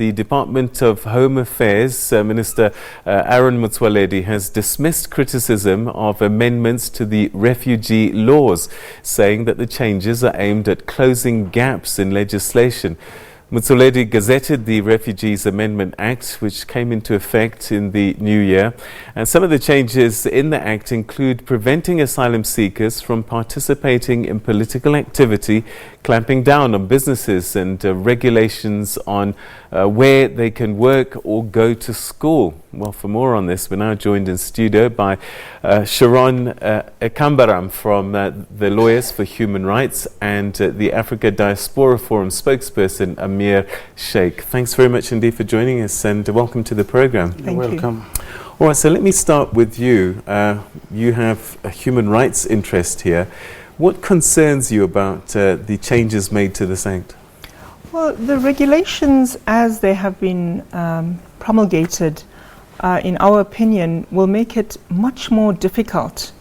The Department of Home Affairs Minister Aaron Motsoaledi has dismissed criticism of amendments to the refugee laws, saying that the changes are aimed at closing gaps in legislation. Motsoaledi gazetted the Refugees Amendment Act, which came into effect in the new year. And some of the changes in the Act include preventing asylum seekers from participating in political activity, clamping down on businesses, and regulations on where they can work or go to school. Well, for more on this, we're now joined in studio by Sharon Ekambaram from the Lawyers for Human Rights and the African Diaspora Forum Spokesperson, Amir Sheikh. Thanks very much indeed for joining us, and welcome to the program. You're welcome. All right, so let me start with you. You have a human rights interest here. What concerns you about the changes made to this Act? Well, the regulations as they have been promulgated, in our opinion, will make it much more difficult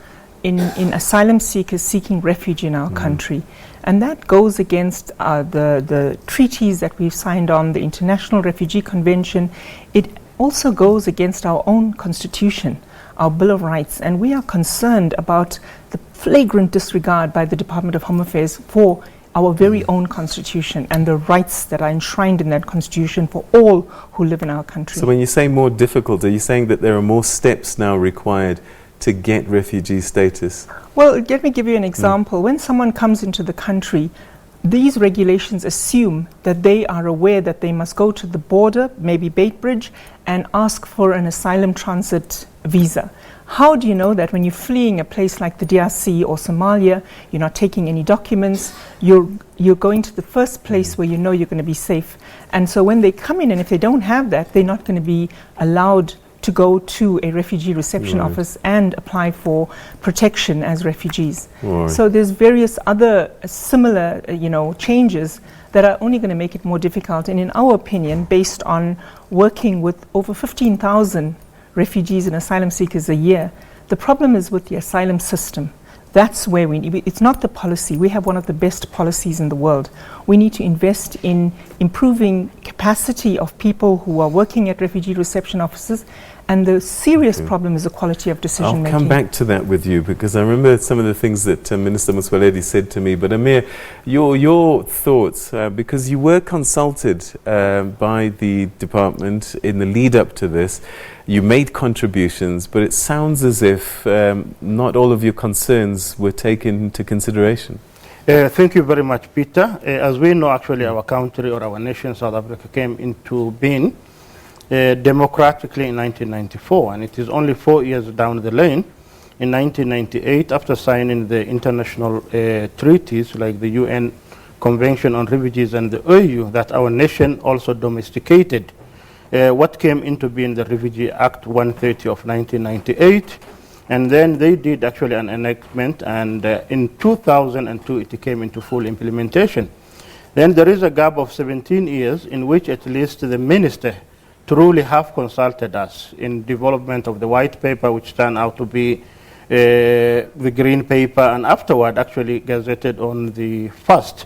in asylum seekers seeking refuge in our country. And that goes against the treaties that we've signed on, the International Refugee Convention. It also goes against our own constitution, our Bill of Rights, and we are concerned about the flagrant disregard by the Department of Home Affairs for our very own constitution and the rights that are enshrined in that constitution for all who live in our country. So when you say more difficult, are you saying that there are more steps now required to get refugee status? Well, let me give you an example. When someone comes into the country, these regulations assume that they are aware that they must go to the border, maybe Bait Bridge, and ask for an asylum transit visa. How do you know that when you're fleeing a place like the DRC or Somalia, you're not taking any documents, you're going to the first place where you know you're going to be safe? And so when they come in, and if they don't have that, they're not going to be allowed to go to a refugee reception office and apply for protection as refugees. So there's various other similar, changes that are only going to make it more difficult. And in our opinion, based on working with over 15,000 refugees and asylum seekers a year, the problem is with the asylum system. That's where it's not the policy. We have one of the best policies in the world. We need to invest in improving capacity of people who are working at refugee reception offices, and the serious problem is the quality of decision making. I'll come back to that with you, because I remember some of the things that Minister Motsoaledi said to me. But Amir, your thoughts, because you were consulted by the department in the lead up to this. You made contributions, but it sounds as if not all of your concerns were taken into consideration. Thank you very much, Peter. As we know, actually, our country or our nation, South Africa, came into being democratically in 1994, and it is only 4 years down the lane, in 1998, after signing the international treaties like the UN Convention on Refugees and the OU, that our nation also domesticated what came into being the Refugee Act 130 of 1998, and then they did actually an enactment, and in 2002 it came into full implementation. Then there is a gap of 17 years in which at least the minister truly have consulted us in development of the white paper, which turned out to be the green paper, and afterward actually gazetted on the first.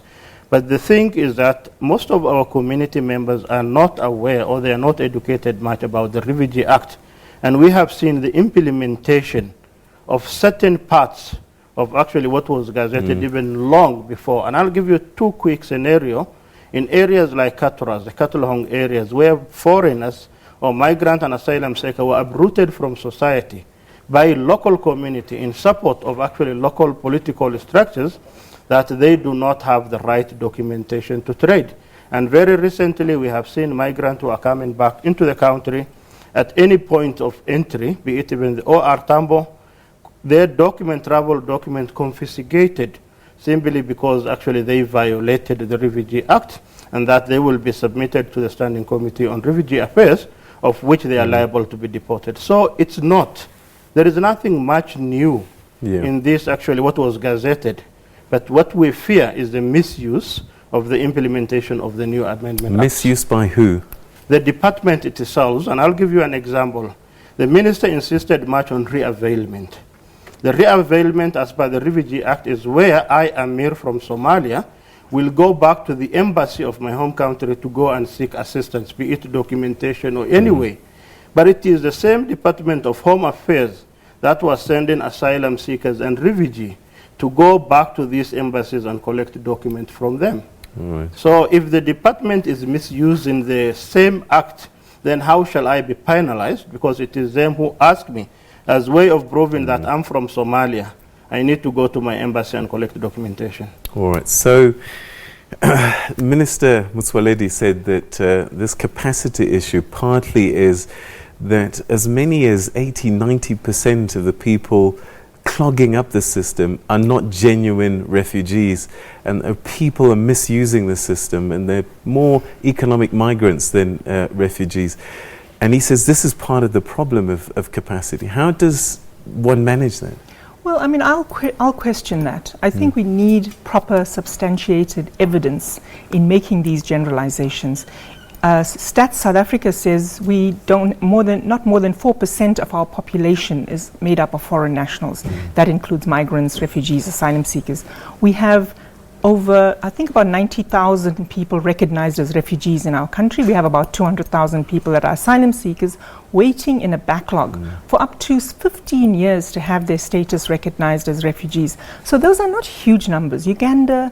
But the thing is that most of our community members are not aware, or they are not educated much about the Refugee Act. And we have seen the implementation of certain parts of actually what was gazetted even long before. And I'll give you two quick scenarios. In areas like Katras, the cattle hung areas, where foreigners or migrant and asylum seekers were uprooted from society by local community in support of actually local political structures, that they do not have the right documentation to trade. And very recently we have seen migrants who are coming back into the country at any point of entry, be it even the OR Tambo, their travel document confiscated simply because actually they violated the Refugee Act, and that they will be submitted to the Standing Committee on Refugee Affairs, of which they are liable to be deported. So there is nothing much new in this actually what was gazetted. But what we fear is the misuse of the implementation of the new amendment. Misuse by who? The department itself, and I'll give you an example. The minister insisted much on re-availment. The re-availment as per the Refugee Act is where I, Amir from Somalia, will go back to the embassy of my home country to go and seek assistance, be it documentation or any way. But it is the same Department of Home Affairs that was sending asylum seekers and refugees to go back to these embassies and collect documents from them. Right. So if the department is misusing the same act, then how shall I be penalized? Because it is them who ask me, as way of proving that I'm from Somalia, I need to go to my embassy and collect documentation. All right. So Minister Motsoaledi said that this capacity issue partly is that as many as 80-90% of the people clogging up the system are not genuine refugees, and people are misusing the system, and they're more economic migrants than refugees. And he says this is part of the problem of capacity. How does one manage that? Well, I mean, I'll question that. I think we need proper substantiated evidence in making these generalizations. Stats South Africa says we don't not more than 4% of our population is made up of foreign nationals. That includes migrants, refugees, asylum seekers. We have over, I think, about 90,000 people recognized as refugees in our country. We have about 200,000 people that are asylum seekers waiting in a backlog for up to 15 years to have their status recognized as refugees. So those are not huge numbers. Uganda,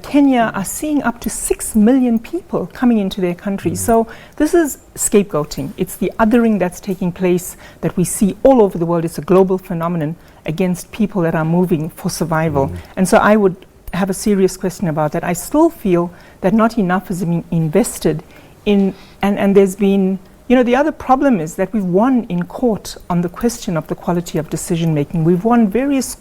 Kenya are seeing up to 6 million people coming into their country. So this is scapegoating. It's the othering that's taking place that we see all over the world. It's a global phenomenon against people that are moving for survival. And so I would have a serious question about that. I still feel that not enough has been invested in, and there's been, you know, the other problem is that we've won in court on the question of the quality of decision making. We've won various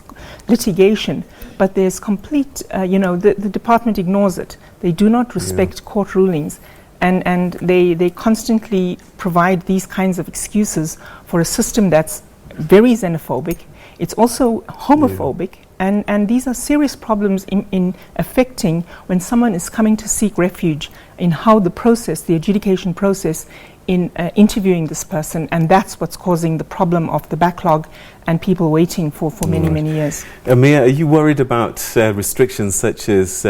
litigation, but there's complete, the department ignores it. They do not respect court rulings, and they constantly provide these kinds of excuses for a system that's very xenophobic. It's also homophobic, and these are serious problems in affecting when someone is coming to seek refuge, in how the process, the adjudication process, in interviewing this person, and that's what's causing the problem of the backlog and people waiting for many years. Amir, are you worried about restrictions such as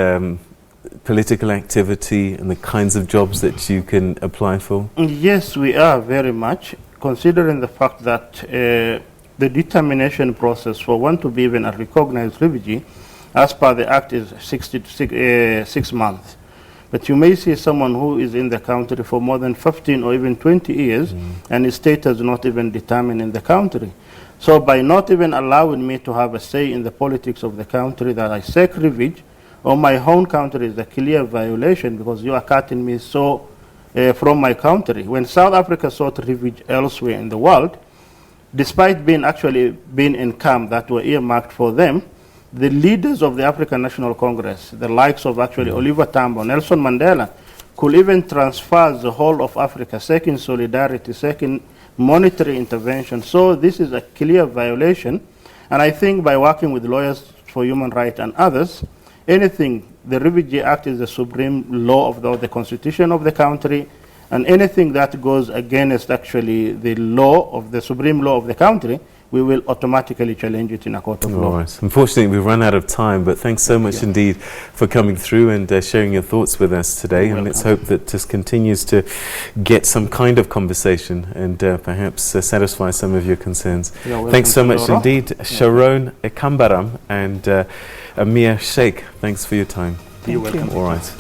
political activity and the kinds of jobs that you can apply for? Yes, we are very much, considering the fact that the determination process for one to be even a recognized refugee, as per the Act, is 6 months. But you may see someone who is in the country for more than 15 or even 20 years, and his status not even determined in the country. So by not even allowing me to have a say in the politics of the country that I seek refuge, or my own country, is a clear violation, because you are cutting me from my country. When South Africa sought refuge elsewhere in the world, despite being in camps that were earmarked for them, the leaders of the African National Congress, the likes of Oliver Tambo, Nelson Mandela, could even transfer the whole of Africa, seeking solidarity, seeking monetary intervention. So this is a clear violation. And I think by working with lawyers for human rights and others, the Refugee Act is the supreme law of the constitution of the country, and anything that goes against the law of the supreme law of the country, we will automatically challenge it in a court of law. Right. Unfortunately, we've run out of time, but thanks so much indeed for coming through and sharing your thoughts with us today. And let's hope that this continues to get some kind of conversation and perhaps satisfy some of your concerns. Thanks so much indeed, Sharon Ekambaram and Amir Sheikh. Thanks for your time. You're welcome. All right.